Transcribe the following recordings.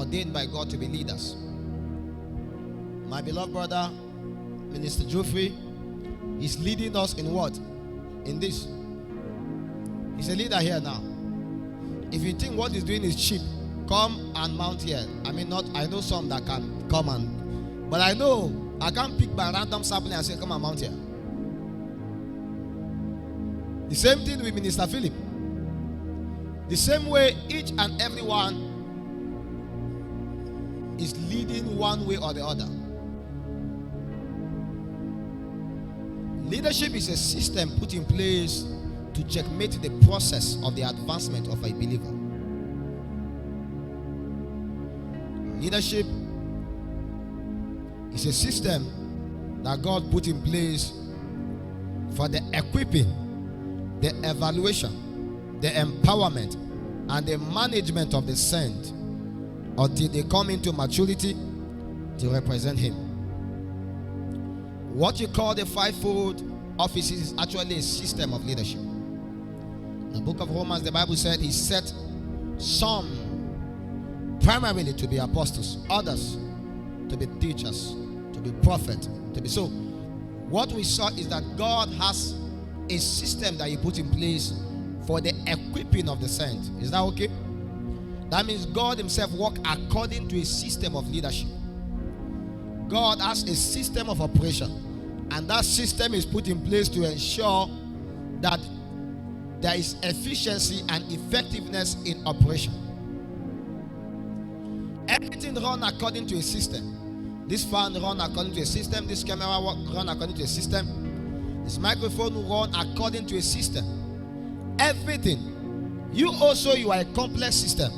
ordained by God to be leaders. My beloved brother, Minister Geoffrey, is leading us in what? In this. He's a leader here now. If you think what he's doing is cheap, come and mount here. I know some that can come and, but I know I can't pick by random sampling and say, come and mount here. The same thing with Minister Philip. The same way each and every one is leading one way or the other. Leadership is a system put in place to checkmate the process of the advancement of a believer. Leadership is a system that God put in place for the equipping, the evaluation, the empowerment, and the management of the saint until they come into maturity to represent Him. What you call the fivefold offices is actually a system of leadership. In the book of Romans, the Bible said He set some primarily to be apostles, others to be teachers, to be prophets, to be so. What we saw is that God has a system that He put in place for the equipping of the saint. Is that okay? That means God Himself works according to a system of leadership. God has a system of operation, and that system is put in place to ensure that there is efficiency and effectiveness in operation. Everything runs according to a system. This fan runs according to a system. This camera runs according to a system. This microphone runs according to a system. Everything. You are a complex system.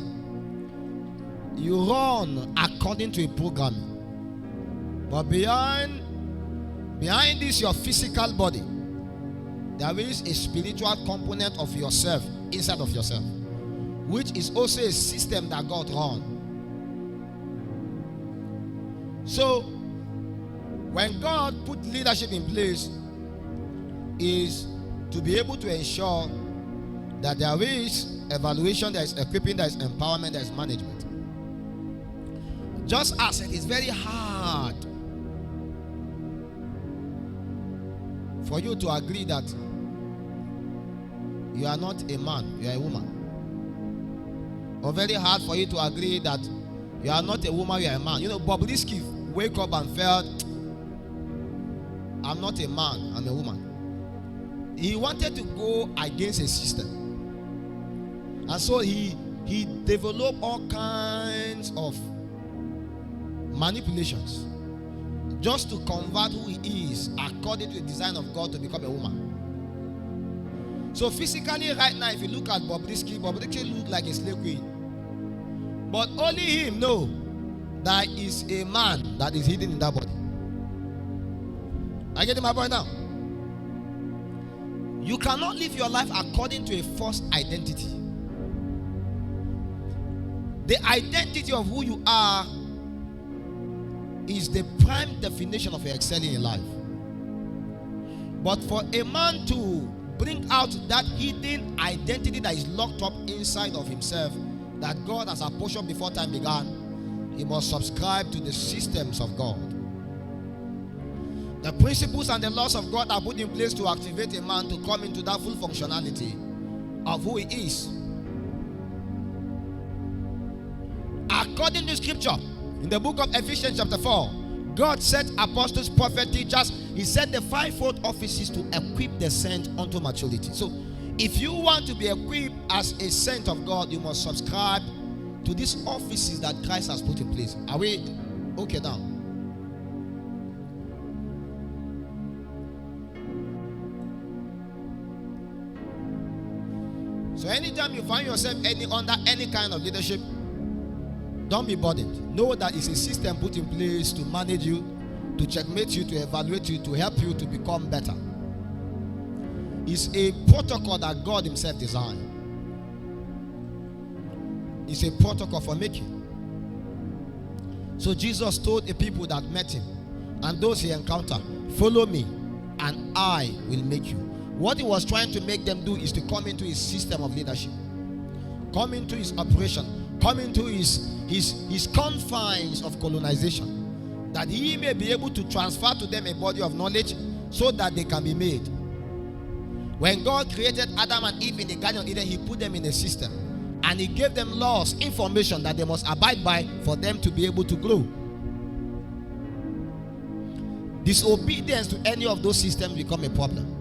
You run according to a program. But behind this, your physical body, there is a spiritual component of yourself, inside of yourself, which is also a system that God runs. So, when God put leadership in place, is to be able to ensure that there is evaluation, there is equipping, there is empowerment, there is management. Just as it is very hard for you to agree that you are not a man, you are a woman. Or very hard for you to agree that you are not a woman, you are a man. You know, Bobrisky wake up and felt, I'm not a man, I'm a woman. He wanted to go against a system. And so he developed all kinds of manipulations just to convert who he is according to the design of God to become a woman. So physically right now, if you look at Bobrisky looked like a slave queen. But only him know that is a man that is hidden in that body. I get my point now. You cannot live your life according to a false identity. The identity of who you are is the prime definition of your excelling in life. But for a man to bring out that hidden identity that is locked up inside of himself, that God has apportioned before time began, he must subscribe to the systems of God. The principles and the laws of God are put in place to activate a man to come into that full functionality of who he is. According to scripture, in the book of Ephesians chapter 4, God set apostles, prophets, teachers. He set the fivefold offices to equip the saint unto maturity. So, if you want to be equipped as a saint of God, you must subscribe to these offices that Christ has put in place. Are we okay now? So anytime you find yourself under any kind of leadership, don't be burdened. Know that it's a system put in place to manage you, to checkmate you, to evaluate you, to help you to become better. It's a protocol that God Himself designed. It's a protocol for making. So Jesus told the people that met Him and those He encountered, follow me and I will make you. What He was trying to make them do is to come into His system of leadership. Come into His operation. come into his confines of colonization, that he may be able to transfer to them a body of knowledge so that they can be made. When God created Adam and Eve in the Garden of Eden, he put them in a system and he gave them laws, information that they must abide by for them to be able to grow. Disobedience to any of those systems become a problem.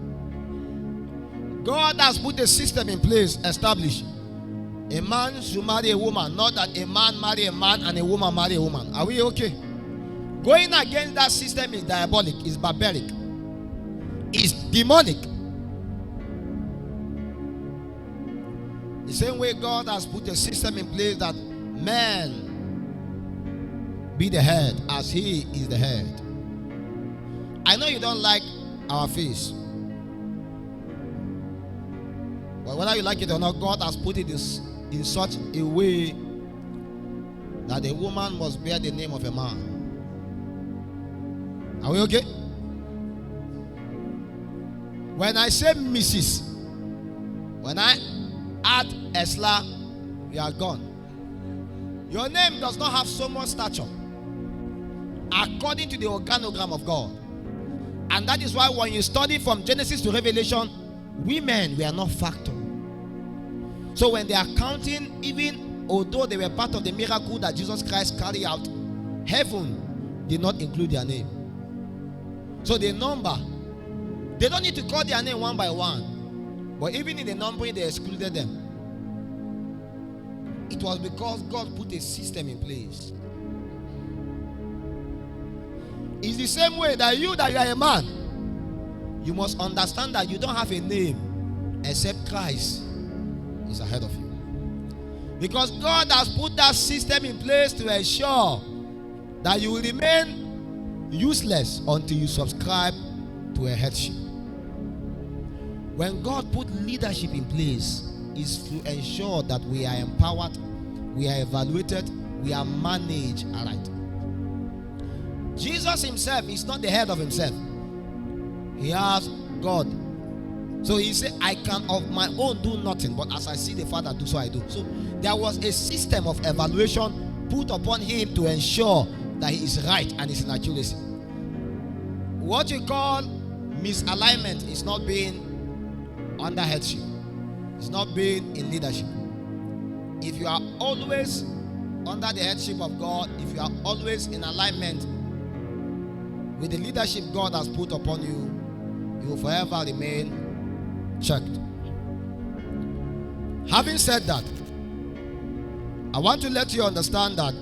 God has put a system in place, established. A man should marry a woman, not that a man marry a man and a woman marry a woman. Are we okay? Going against that system is diabolic, is barbaric, is demonic. The same way God has put a system in place that man be the head as he is the head. I know you don't like our face, but whether you like it or not, God has put it in such a way that a woman must bear the name of a man. Are we okay? When I say Mrs., when I add Esla, you are gone. Your name does not have so much stature according to the organogram of God. And that is why when you study from Genesis to Revelation, women were not factor. So when they are counting, even although they were part of the miracle that Jesus Christ carried out, heaven did not include their name. So the number, they don't need to call their name one by one, but even in the numbering they excluded them. It was because God put a system in place. It's the same way that you are a man, you must understand that you don't have a name except Christ is ahead of you. Because God has put that system in place to ensure that you will remain useless until you subscribe to a headship. When God put leadership in place, is to ensure that we are empowered, we are evaluated, we are managed aright. Jesus himself is not the head of himself. He has God. So he said, I can of my own do nothing, but as I see the Father do, so I do. So there was a system of evaluation put upon him to ensure that he is right and is in accuracy. What you call misalignment is not being under headship. It's not being in leadership. If you are always under the headship of God, if you are always in alignment with the leadership God has put upon you, you will forever remain checked. Having said that, I want to let you understand that